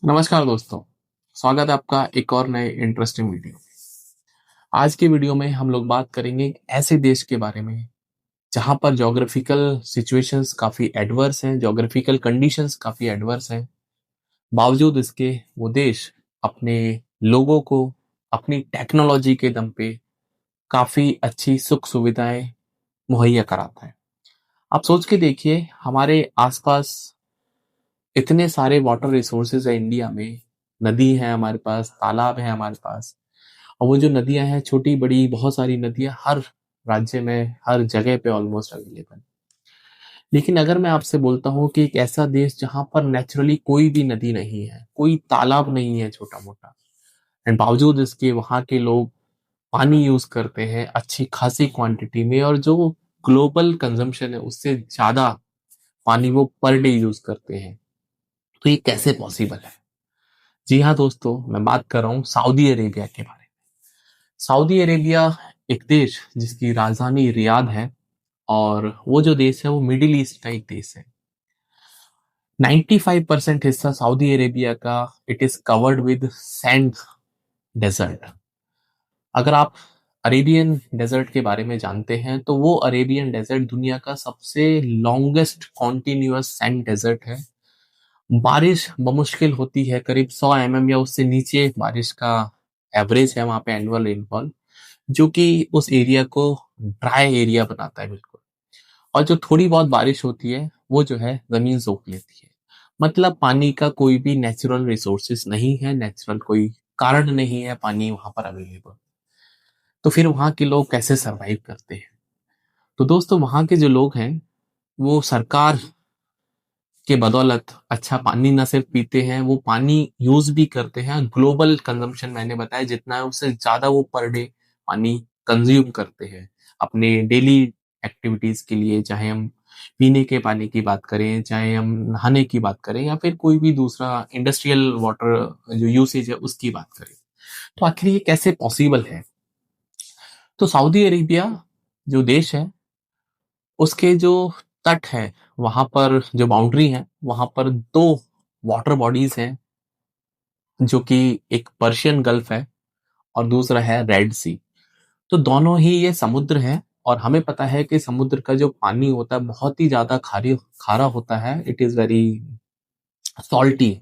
नमस्कार दोस्तों। स्वागत है आपका एक और नए इंटरेस्टिंग वीडियो। आज की वीडियो में हम लोग बात करेंगे एक ऐसे देश के बारे में जहां पर ज्योग्राफिकल सिचुएशंस काफी एडवर्स हैं, ज्योग्राफिकल कंडीशंस काफी एडवर्स हैं। बावजूद इसके वो देश अपने लोगों को अपनी टेक्नोलॉजी के दम पे काफी अच्छी सुख सुविधाएं मुहैया कराता है। आप सोच के देखिए, हमारे आसपास इतने सारे वाटर रिसोर्सेज है इंडिया में। नदी है हमारे पास, तालाब है हमारे पास, और वो जो नदियां हैं, छोटी बड़ी बहुत सारी नदियां हर राज्य में, हर जगह पे ऑलमोस्ट अवेलेबल। लेकिन अगर मैं आपसे बोलता हूँ कि एक ऐसा देश जहां पर नेचुरली कोई भी नदी नहीं है, कोई तालाब नहीं है छोटा मोटा, एंड बावजूद इसके वहां के लोग पानी यूज करते हैं अच्छी खासी क्वांटिटी में, और जो ग्लोबल कंजम्पशन है उससे ज्यादा पानी वो पर डे यूज करते हैं, तो ये कैसे पॉसिबल है? जी हाँ दोस्तों, मैं बात कर रहा हूँ सऊदी अरेबिया के बारे में। सऊदी अरेबिया एक देश जिसकी राजधानी रियाद है, और वो जो देश है वो मिडिल ईस्ट का एक देश है। 95% हिस्सा सऊदी अरेबिया का it is covered with sand desert. अगर आप अरेबियन डेजर्ट के बारे में जानते हैं तो वो अरेबियन डेजर्ट दुनिया का सबसे लॉन्गेस्ट कॉन्टिन्यूअस सैंड डेजर्ट है। बारिश बमुश्किल होती है करीब 100 mm या उससे नीचे बारिश का एवरेज है वहां पे एनुअल रेनफॉल, जो कि उस एरिया को ड्राई एरिया बनाता है बिल्कुल। और जो थोड़ी बहुत बारिश होती है वो जो है जमीन सोख लेती है। मतलब पानी का कोई भी नेचुरल रिसोर्सेस नहीं है, नेचुरल कोई कारण नहीं है पानी वहां पर अवेलेबल। तो फिर वहां के लोग कैसे सरवाइव करते हैं? तो दोस्तों, वहां के जो लोग हैं वो सरकार के बदौलत अच्छा पानी न सिर्फ पीते हैं, वो पानी यूज भी करते हैं। ग्लोबल कंजम्पशन मैंने बताया जितना है उससे ज्यादा वो पर डे पानी कंज्यूम करते हैं अपने डेली एक्टिविटीज के लिए, चाहे हम पीने के पानी की बात करें, चाहे हम नहाने की बात करें, या फिर कोई भी दूसरा इंडस्ट्रियल वाटर जो यूसेज है उसकी बात करें। तो आखिर ये कैसे पॉसिबल है? तो सऊदी अरेबिया जो देश है उसके जो तट है, वहां पर जो बाउंड्री है, वहां पर दो वाटर बॉडीज हैं, जो कि एक पर्शियन गल्फ है और दूसरा है रेड सी। तो दोनों ही ये समुद्र है, और हमें पता है कि समुद्र का जो पानी होता है बहुत ही ज्यादा खारी खारा होता है, इट इज वेरी सॉल्टी,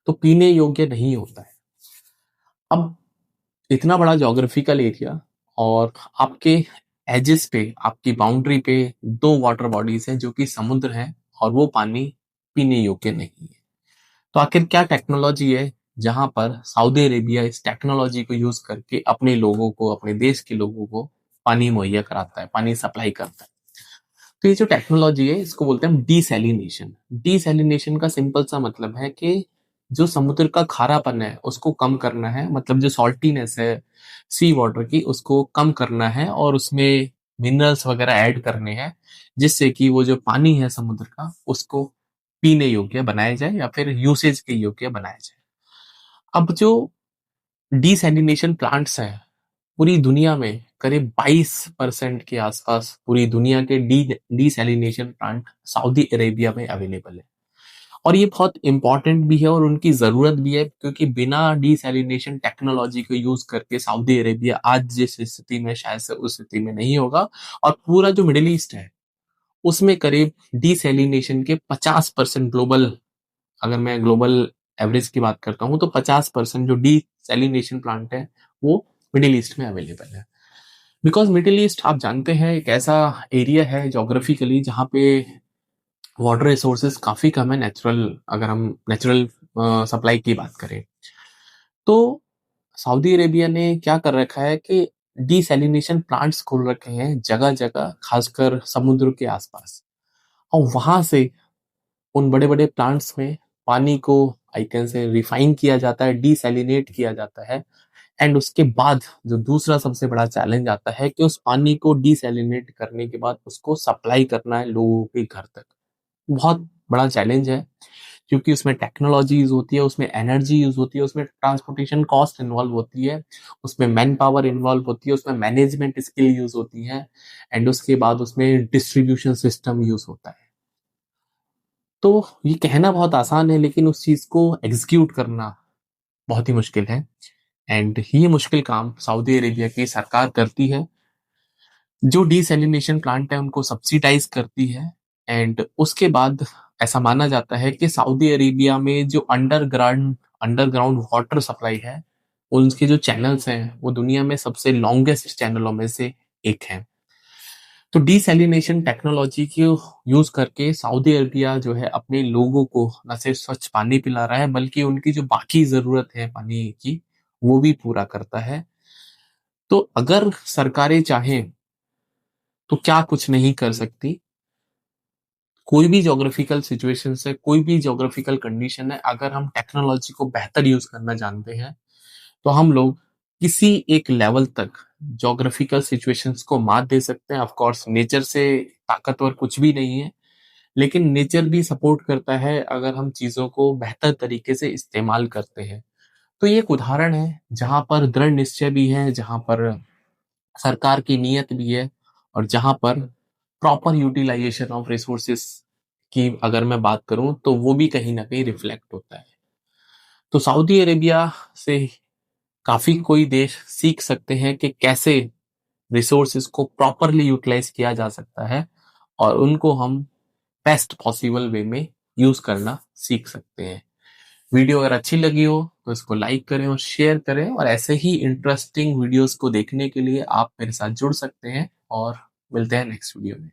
तो पीने योग्य नहीं होता है। अब इतना बड़ा ज्योग्राफिकल एरिया, और आपके एजेस पे, आपकी बाउंड्री पे दो वाटर बॉडीज हैं जो कि समुद्र हैं, और वो पानी पीने योग्य नहीं है। तो आखिर क्या टेक्नोलॉजी है जहां पर सऊदी अरेबिया इस टेक्नोलॉजी को यूज करके अपने लोगों को, अपने देश के लोगों को पानी मुहैया कराता है, पानी सप्लाई करता है? तो ये जो टेक्नोलॉजी है इसको बोलते हैं डीसैलिनेशन। डीसैलिनेशन का सिंपल सा मतलब है कि जो समुद्र का खारापन है उसको कम करना है, मतलब जो सॉल्टीनेस है सी वाटर की उसको कम करना है, और उसमें मिनरल्स वगैरह ऐड करने हैं, जिससे कि वो जो पानी है समुद्र का उसको पीने योग्य बनाया जाए या फिर यूसेज के योग्य बनाया जाए। अब जो डीसैलिनेशन प्लांट्स हैं पूरी दुनिया में, करीब 22% के आसपास पूरी दुनिया के डीसैलिनेशन प्लांट सऊदी अरेबिया में अवेलेबल है। और ये बहुत इंपॉर्टेंट भी है और उनकी जरूरत भी है, क्योंकि बिना डीसैलिनेशन टेक्नोलॉजी को यूज करके सऊदी अरेबिया आज जिस स्थिति में शायद से उस स्थिति में नहीं होगा। और पूरा जो मिडिल ईस्ट है उसमें करीब डीसैलिनेशन के 50% ग्लोबल, अगर मैं ग्लोबल एवरेज की बात करता हूँ तो 50% जो डीसैलिनेशन प्लांट है वो मिडिल ईस्ट में अवेलेबल है। बिकॉज मिडिल ईस्ट आप जानते हैं एक ऐसा एरिया है जोग्राफिकली जहाँ पे वाटर रिसोर्सेज काफी कम है, नेचुरल, अगर हम नेचुरल सप्लाई की बात करें तो सऊदी अरेबिया ने क्या कर रखा है कि डीसैलिनेशन प्लांट्स खोल रखे हैं जगह जगह, खासकर समुद्र के आसपास। और वहां से उन बड़े बड़े प्लांट्स में पानी को आई कैन से रिफाइन किया जाता है, डीसैलिनेट किया जाता है। एंड उसके बाद जो दूसरा सबसे बड़ा चैलेंज आता है कि उस पानी को डीसैलिनेट करने के बाद उसको सप्लाई करना है लोगों के घर तक। बहुत बड़ा चैलेंज है, क्योंकि उसमें टेक्नोलॉजी यूज होती है, उसमें एनर्जी यूज होती है, उसमें ट्रांसपोर्टेशन कॉस्ट इन्वॉल्व होती है, उसमें मैन पावर इन्वॉल्व होती है, उसमें मैनेजमेंट स्किल यूज होती है, एंड उसके बाद उसमें डिस्ट्रीब्यूशन सिस्टम यूज होता है। तो ये कहना बहुत आसान है, लेकिन उस चीज़ को एग्ज़ीक्यूट करना बहुत ही मुश्किल है। एंड ये मुश्किल काम सऊदी अरेबिया की सरकार करती है, जो डिसैलिनेशन प्लांट है उनको सब्सिडाइज़ करती है। एंड उसके बाद ऐसा माना जाता है कि सऊदी अरेबिया में जो अंडरग्राउंड वाटर सप्लाई है, उनके जो चैनल्स हैं, वो दुनिया में सबसे लॉन्गेस्ट चैनलों में से एक है। तो डिसैलिनेशन टेक्नोलॉजी को यूज करके सऊदी अरबिया जो है अपने लोगों को न सिर्फ स्वच्छ पानी पिला रहा है, बल्कि उनकी जो बाकी जरूरत है पानी की, वो भी पूरा करता है। तो अगर सरकारें चाहें तो क्या कुछ नहीं कर सकती। कोई भी ज्योग्राफिकल सिचुएशन है, कोई भी ज्योग्राफिकल कंडीशन है, अगर हम टेक्नोलॉजी को बेहतर यूज करना जानते हैं, तो हम लोग किसी एक लेवल तक ज्योग्राफिकल सिचुएशंस को मात दे सकते हैं। ऑफ कोर्स नेचर से ताकतवर कुछ भी नहीं है, लेकिन नेचर भी सपोर्ट करता है अगर हम चीजों को बेहतर तरीके से इस्तेमाल करते हैं। तो ये एक उदाहरण है जहां पर दृढ़ निश्चय भी है, जहां पर सरकार की नीयत भी है, और जहां पर प्रॉपर यूटिलाइजेशन ऑफ रिसोर्सेस की अगर मैं बात करूं तो वो भी कहीं ना कहीं रिफ्लेक्ट होता है। तो सऊदी अरेबिया से काफी कोई देश सीख सकते हैं कि कैसे रिसोर्सेज को प्रॉपरली यूटिलाइज किया जा सकता है, और उनको हम बेस्ट पॉसिबल वे में यूज करना सीख सकते हैं। वीडियो अगर अच्छी लगी हो तो इसको लाइक करें और शेयर करें, और ऐसे ही इंटरेस्टिंग वीडियोस को देखने के लिए आप मेरे साथ जुड़ सकते हैं, और मिलते हैं नेक्स्ट वीडियो में।